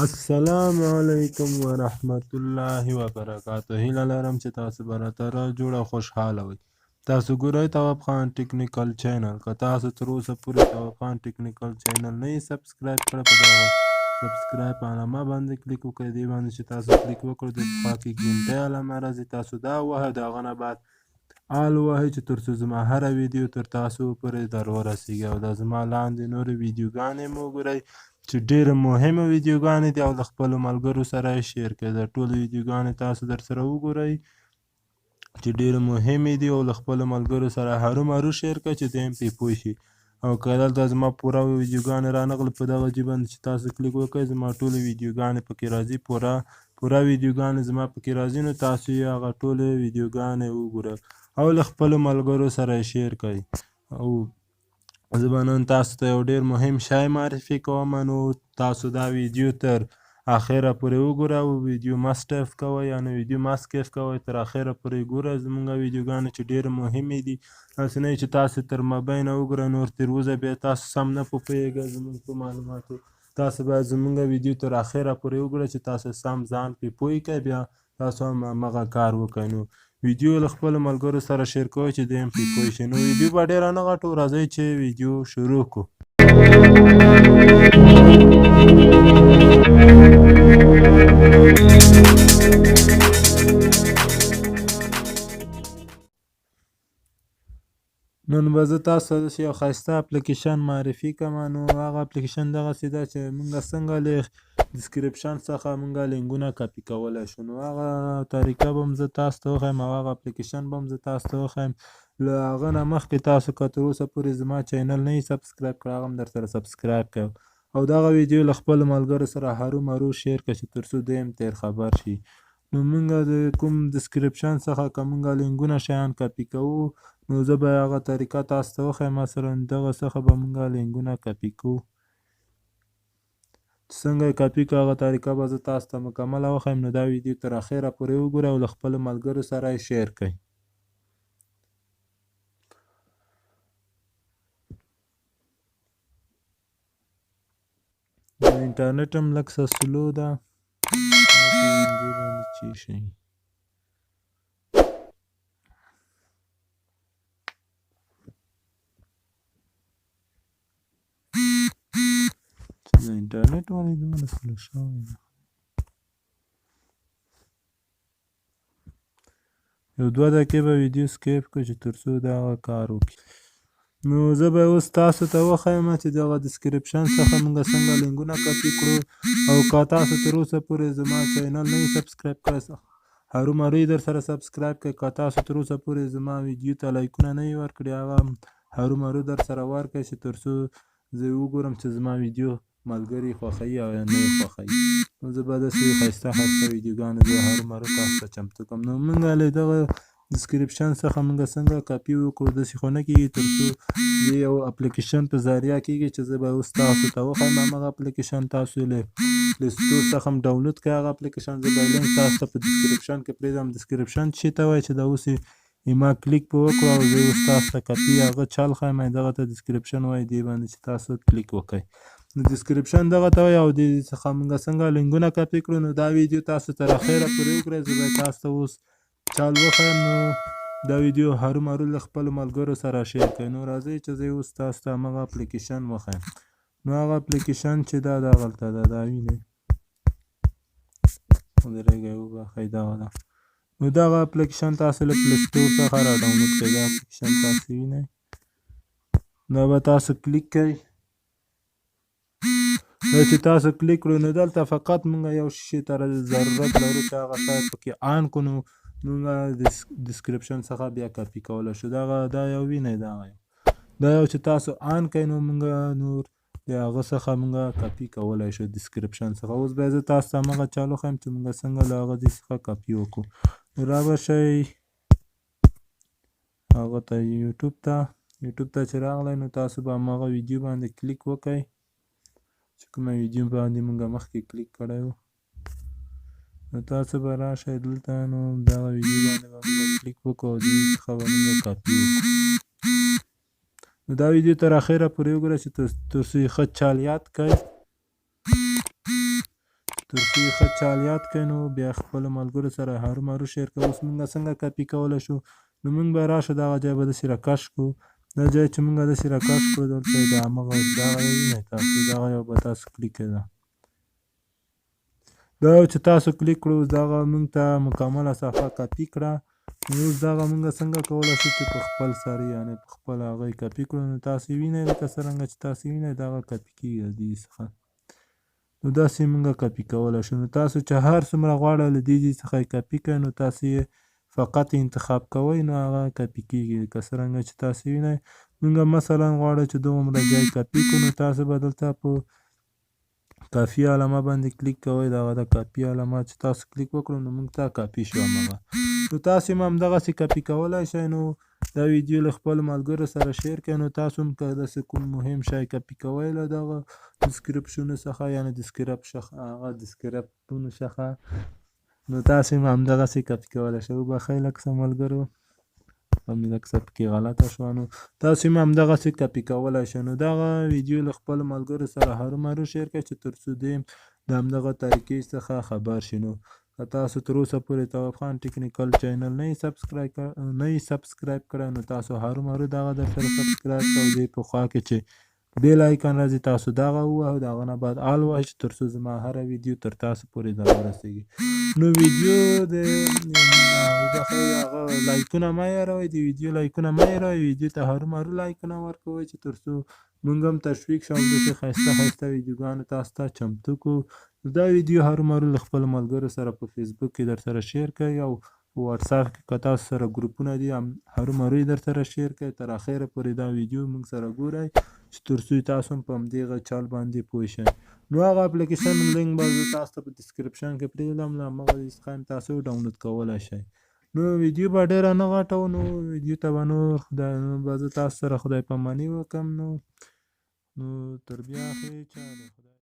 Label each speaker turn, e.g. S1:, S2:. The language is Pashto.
S1: السلام علیکم ورحمت الله وبرکاته. هیله لرم چې تاسو به راتره جوړ او خوشحاله وئ. تاسو ګورئ تواب خان ټیکنیکل چینل. که تاسو تر اوسه پورې تواب خان ټیکنیکل چینل نه یې سبسکرایب کړی، په دغه سبسکرایب علامه باندې کلیک وکړئ. دې باندې چې تاسو کلیک وکړئ د خوا کې ګنټۍ علامه راځي، تاسو دا ووهئ، د هغه نه بعد آل ووهئ چې تر څو زما هره ویډیو تر تاسو پورې در ورسیږي. او دا زما لاندې نورې ویډیوګانې مو وګورئ چې ډېرې مهمه ویډیوګانې دي او له خپلو ملګرو سره یې شیر کړئ. دا ټولې ویډیوګانې تاسو در سره وګورئ چې ډېرې مهمې دي او له خپلو ملګرو سره هرومرو شیر کړئ چې دی هم پرې پوه شي. او که دلته زما پوره ویډیوګانې رانغلې په دغه جې باندې چې تاسو کلیک وکړئ، زما ټولې ویډیوګانې پکې راځي، پوره ویډیوګانې زما پکې راځي، نو تاسو یې هغه ټولې ویډیوګانې وګورئ او له خپلو ملګرو سره یې شیر کړئ. او زه به نن تاسو ته یو ډېر مهم شی معرفي کوم، نو تاسو دا ویډیو تر اخره پورې وګورئ او ویډیو مه سټیف کوئ، یعنې ویډیو مه سکیپ کوئ، تر اخره پورې ګورئ زموږ ویډیوګانې چې ډېرې مهمې دي. داسې نه چې تاسو تر مابینه وګورئ نور تر وروسته بیا تاسو سم نه پوهېږئ زموږ په معلوماتو. تاسو باید زموږ ویډیو تر اخره پورې وګورئ چې تاسو سم ځان پرې پوه کړئ، بیا تاسو هم همغه کار وکړئ. نو ویډیو له خپلو ملګرو سره شیر کوئ چې دوی هم پرې پوه شي. نو ویډیو به ډېره نه غټو، راځئ چې ویډیو شروع کړو. نن به زه تاسو ته داسې یو ښایسته اپلیکیشن معرفي کړم. نو هغه اپلیکیشن دغسې ده چې موږ څنګه له ډیسکرپشن څخه موږ لینګونه کاپي کولی شو. نو هغه طریقه به هم زه تاسو ته وښیم او هغه اپلیکیشن به هم زه تاسو ته وښیم. له هغه نه مخکې تاسو که تر اوسه پورې زما چینل نه یې سبسکرایب کړی، هغه هم در سره سبسکرایب کړئ او دغه ویډیو له خپلو ملګرو سره هرومرو شیر کړئ چې تر څو دوی هم ترې خبر شي. نو موږ د کوم ډیسکرپشن څخه که موږ لینګونه شیان کاپي کوو، نو زه به هغه طریقه تاسو ته وښیم. مثلا دغه څخه به موږ لینګونه کاپي کوو، څنګه یې کاپي کړو هغه طریقه به زه تاسو ته مکمله وښیم. نو دا ویډیو تر اخره پورې وګورئ او له خپلو ملګرو سره یې شیر کړئ. د انټرنیټ هم لږ څه سلو ده، دې باندې چې شي چې د انټرنیټ ولې دومره سلو شوی ده. یو 2 دقیقې به ویډیو سکیپ کړو چې تر څو دغه کار وکړي. نو زه به اوس تاسو ته وښیم چې دغه ډیسکرپشن څخه موږ څنګه لینګونه کاپي کړو. او که تاسو تر اوسه پورې زما چینل نه یې سبسکرایب کړی، هرومرو یې در سره سبسکرایب کړئ. که تاسو تر اوسه پورې زما ویډیو ته لایکونه نه یې ورکړي، هغه هم هرومرو در سره ورکړئ چې تر څو زه وګورم چې زما ویډیو ملګري خوښوي او یا نه یې خوښوي. نو زه به داسې ښایسته ویډیوګانې زه هرومرو تاسو ته چمتو کړم. نو موږ له دغه ډیسکرپشن څخه موږ څنګه کاپي وکړو، داسې خو نه کېږي تر څو د یو اپلیکیشن په ذریعه کېږي چې زه به اوس تاسو ته وښیم. همغه اپلیکیشن تاسو له پلیسټور څخه هم ډاونلوډ کړئ. هغه اپلیکیشن زه به لینک تاسو ته په ډیسکرپشن کې پرېږدم. ډیسکرپشن څه ته وایي چې دا اوس یې ما کلیک په وکړو او زه اوس تاسو ته کاپي هغه چل ښیم، دغه ته ډیسکرپشن وایي. دې باندې چې تاسو کلیک وکړئ، نو ډیسکرپشن دغه ته وایي. او دې څخه موږ څنګه لینګونه کاپي کړو، نو دا ویډیو تاسو تر اخره پورې وګورئ. زه به تاسو ته اوس چل وښیم. نو دا ویډیو هرومرو له خپلو ملګرو سره شیر کړئ. نو راځئ چې زه اوس تاسو ته همغه اپلیکیشن وښیم. نو هغه اپلیکیشن چې ده دغلته ده، دا وینئ، ودرېږئ وبښئ، دغه ده. نو دغه اپلیکیشن تاسو له پلیسټور څخه را ډاونلوډ کړئ. دا اپلیکیشن تاسو وینئ، دا به تاسو کلیک کړئ. دا چې تاسو کلیک کړئ، نو دلته فقط موږ یو شي ته ضرورت لرو چې هغه شاید پکې آن کړو، نو موږ ډیسکرپشن څخه بیا کاپي کولی شو. دا یو وینئ، دا یو چې تاسو آن کړئ، نو موږ نور د هغه څخه موږ کاپي کولی شو ډیسکرپشن څخه. اوس بیا زه تاسو ته همغه چل وښیم چې موږ څنګه له هغه ځای څخه کاپي وکړو. نو را به شئ هغه ته یوټیوب ته چې راغلی، نو تاسو به همغه ویډیو باندې کلیک وکړئ چې کومه ویډیو باندې موږ مخکې کلیک کړی و. نو تاسو به راشئ دلته، نو دغه ویډیو باندې به موږ کلیک وکړو او دې څخه به موږ کاپي وکړو. نو دا ویډیو تر اخره پورې وګورئ چې تر څو یې ښه چال یاد کړئ، تر څو یې ښه چالیات کړئ نو بیا خپلو ملګرو سره هرومرو شیر کړئ. اوس موږ څنګه کاپي کولی شو نو موږ به راشو دغه ځای به داسې راکش کړو. دا ځای چې موږ داسې راکش کړو دلته د همغه دغه یو وینئ تاسو دغه یو به تاسو کلیک کړئ. دا چې تاسو کلیک کړو اوس دغه موږ ته مکمله صفحه کاپي کړه. نو اوس دغه موږ څنګه کولی شو چې په خپل سر یعنې په خپل هغه یې کاپي کړو. نو تاسو وینئ لکه څرنګه چې تاسو وینئ دغه کاپي کېږي د دې څخه. نو داسې موږ کاپي کولی شو. نو تاسو چې هر څومره غواړئ له دې ځای څخه یې کاپي کړئ نو تاسو یې فقط انتخاب کوئ نو هغه کاپي کېږي. لکه څرنګه چې تاسو وینئ موږ مثلا غواړو چې دومره ځای کاپي کړو نو تاسو به دلته په کافي علامه باندې کلیک کوئ. دغه د کاپي علامه چې تاسو کلیک وکړو نو موږ ته کاپي شو همغه. نو تاسو هم همدغسې کاپي کولی شئ. نو دا ویډیو له خپلو ملګرو سره شیر کړئ. نو تاسو هم که داسې کوم مهم شی کاپي کوئ له دغه ډیسکرپشنو څخه یعنې ډیسکرپشنو څخه نو تاسو هم همدغسې کاپي کولی شئ. وبخئ لږ څه ملګرو لږ څه پکې غلطه شوه. نو تاسو هم همدغسې کاپي کولی شئ. نو دغه ویډیو له خپلو ملګرو سره هرومرو شیر کړئ چې تر څو دوی هم د همدغه طریقې څخه خبر شي. نو که تاسو تر اوسه پورې تواب خان ټیکنیکل چینل نه یې سبسکرایب کړی نو تاسو هرومرو دغه درسره سبسکرایب کړئ. او دې په خوا کې چې بیل آیکن راځي تاسو دغه ووهئ د هغه نه بعد آل ووهئ چې تر څو زما هره ویډیو تر تاسو پورې ورسیږي. نو ویډیو د وبخئ هغه لایکونه مه هېروئ د ویډیو لایکونه مه هېروئ. ویډیو ته هرومرو لایکونه ورکوئ چې تر څو موږ هم تشویق شو او داسې ښایسته ښایسته ویډیوګانې تاسو ته چمتو کړو. دا ویډیو هرومرو له خپلو ملګرو سره په فیسبوک کې درسره شیر کړئ او په واتساپ کې که تاسو سره ګروپونه دي هرومرو یې درسره شیر کړئ. تر اخره پورې دا ویډیو موږ سره ګورئ چې تر څو تاسو هم په همدې چال باندې پوه شئ. نو هغه اپلیکیشن لینګ به زه تاسو ته په ډیسکرپشن کې پرېږدم له همغه ځای څخه هم تاسو ډاونلوډ کولی شئ. نو ویډیو به ډېره نه غټوو نو ویډیو ته به نور به زه تاسو سره خدای پاماني وکړم. نو تر بیا ښې چارې.